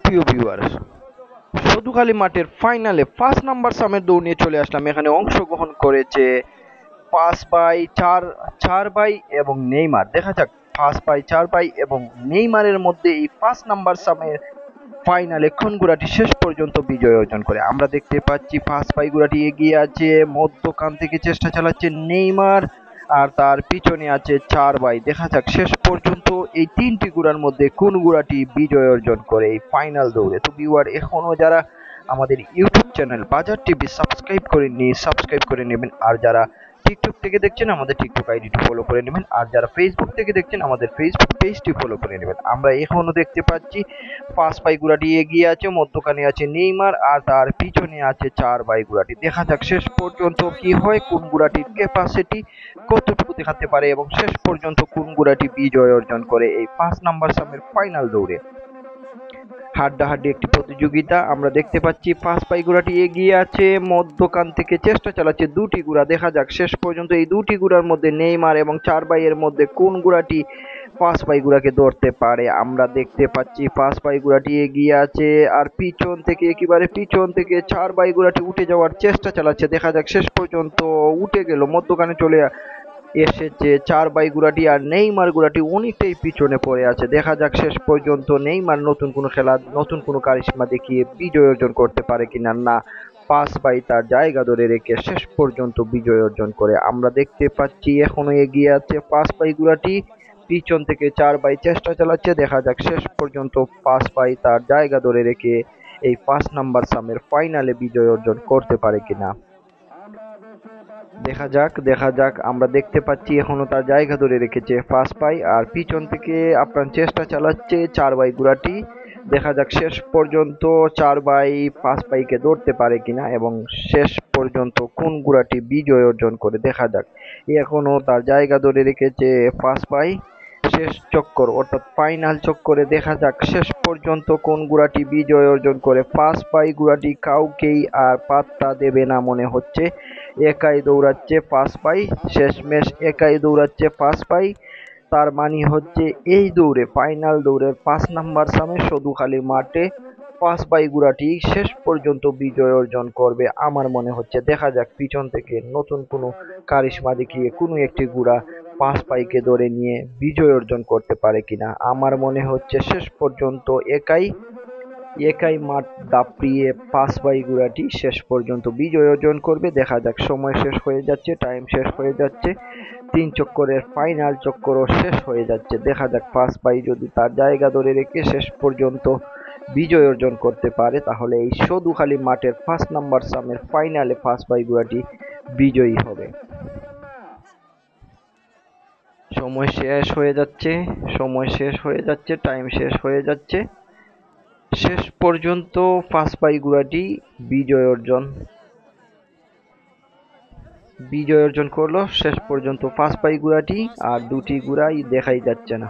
প্রিয় ভিউয়ার্স, সদুখালী মাঠের ফাইনালে 5 নাম্বার সামের দৌড় নিয়ে চলে আসলাম। এখানে অংশগ্রহণ করেছে 5x4 4 ভাই এবং নেইমার। দেখা যাক 5x4 ভাই এবং নেইমারের মধ্যে এই 5 নাম্বার সামের ফাইনালে কোন ঘোড়াটি শেষ পর্যন্ত বিজয় অর্জন করে। আমরা দেখতে পাচ্ছি 5 ভাই ঘোড়াটি এগিয়ে আছে, মধ্যখান থেকে চেষ্টা চালাচ্ছে নেইমার, আর তার পিছনে আছে 4 ভাই। দেখা যাক শেষ পর্যন্ত এই তিনটি ঘোড়ার মধ্যে কোন ঘোড়াটি বিজয় অর্জন করে এই ফাইনাল দৌড়ে। তো ভিউয়ার, এখনো যারা আমাদের ইউটিউব চ্যানেল বাজার টিভি সাবস্ক্রাইব করেননি, সাবস্ক্রাইব করে নেবেন। আর যারা টিকটক থেকে দেখছেন, আমাদের টিকটক আইডিটি ফলো করে নেবেন। আর যারা ফেসবুক থেকে দেখছেন, আমাদের ফেসবুক পেজটি ফলো করে নেবেন। আমরা এখনো দেখতে পাচ্ছি 5 ভাই ঘোড়াটি এগিয়ে আছে, মধ্যখানে আছে নেইমার, আর তার পিছনে আছে 4 ভাই ঘোড়াটি। দেখা যাক শেষ পর্যন্ত কি হয়, কোন ঘোড়াটির ক্যাপাসিটি কতটুকু দেখাতে পারে এবং শেষ পর্যন্ত কোন ঘোড়াটি বিজয় অর্জন করে এই 5 নাম্বার সামের ফাইনাল দৌড়ে। হাড্ডাহাড্ডি একটি প্রতিযোগিতা আমরা দেখতে পাচ্ছি। 5 ভাই ঘোড়াটি এগিয়ে আছে, মধ্যখান থেকে চেষ্টা চালাচ্ছে দুটি ঘোড়া। দেখা যাক শেষ পর্যন্ত এই দুটি ঘোড়ার মধ্যে নেইমার এবং 4 ভাইয়ের মধ্যে কোন ঘোড়াটি 5 ভাই ঘোড়াকে ধরতে পারে। আমরা দেখতে পাচ্ছি 5 ভাই ঘোড়াটি এগিয়ে আছে, আর পিছন থেকে একেবারে পিছন থেকে 4 ভাই ঘোড়াটি উঠে যাওয়ার চেষ্টা চালাচ্ছে। দেখা যাক শেষ পর্যন্ত উঠে গেল, মধ্যখানে চলে এসেছে 4 ভাই ঘোড়াটি, আর নেইমার ঘোড়াটি অনেকটাই পিছনে পড়ে আছে। দেখা যাক শেষ পর্যন্ত নেইমার নতুন কোনো খেলা, নতুন কোনো কারিশমা দেখিয়ে বিজয় অর্জন করতে পারে কিনা। না, 5 ভাই তার জায়গা ধরে রেখে শেষ পর্যন্ত বিজয় অর্জন করে। আমরা দেখতে পাচ্ছি এখনো এগিয়ে আছে 5 ভাই ঘোড়াটি, পিছন থেকে 4 ভাই চেষ্টা চালাচ্ছে। দেখা যাক শেষ পর্যন্ত 5 ভাই তার জায়গা ধরে রেখে এই 5 নাম্বার সামের ফাইনালে বিজয় অর্জন করতে পারে কিনা। দেখা যাক আমরা দেখতে পাচ্ছি এখনো তার জায়গা ধরে রেখেছে 5 ভাই, আর পিছন থেকে আপ্রাণ চেষ্টা চালাচ্ছে 4 ভাই ঘোড়াটি। দেখা যাক শেষ পর্যন্ত 4 ভাই 5 ভাইকে ধরতে পারে কিনা এবং শেষ পর্যন্ত কোন ঘোড়াটি বিজয় অর্জন করে। দেখা যাক, এখনো তার জায়গা ধরে রেখেছে 5 ভাই। শেষ চক্কর অর্থাৎ ফাইনাল চক্করে দেখা যাক শেষ পর্যন্ত কোন ঘোড়াটি বিজয় অর্জন করে। 5 ভাই ঘোড়াটি কাউকেই আর পাত্তা দেবে না মনে হচ্ছে, একাই দৌড়াচ্ছে 5 ভাই, শেষমেশ একাই দৌড়াচ্ছে 5 ভাই। তার মানে হচ্ছে এই দৌড়ে, ফাইনাল দৌড়ের 5 নাম্বার সামে সদুখালী মাঠে 5 ভাই ঘোড়াটি শেষ পর্যন্ত বিজয় অর্জন করবে আমার মনে হচ্ছে। দেখা যাক পিছন থেকে নতুন কোনো কারিশমা দেখিয়ে কোনো একটি ঘোড়া 5 ভাইকে ধরে নিয়ে বিজয় অর্জন করতে পারে কিনা। আমার মনে হচ্ছে শেষ পর্যন্ত একাই একাই মাঠ দাপিয়ে 5 ভাই ঘোড়াটি শেষ পর্যন্ত বিজয় অর্জন করবে। দেখা যাক, সময় শেষ হয়ে যাচ্ছে, টাইম শেষ হয়ে যাচ্ছে, 3 চক্করের ফাইনাল চক্করও শেষ হয়ে যাচ্ছে। দেখা যাক 5 ভাই যদি তার জায়গা ধরে রেখে শেষ পর্যন্ত বিজয় অর্জন করতে পারে, তাহলে এই সদুখালী মাঠের 5 নাম্বার সামের ফাইনালে 5 ভাই ঘোড়াটি বিজয়ী হবে। সময় শেষ হয়ে যাচ্ছে, টাইম শেষ হয়ে যাচ্ছে। শেষ পর্যন্ত 5 ভাই ঘোড়াটি বিজয় অর্জন করলো। শেষ পর্যন্ত 5 ভাই ঘোড়াটি, আর দুটি ঘোড়াই দেখাই যাচ্ছে না।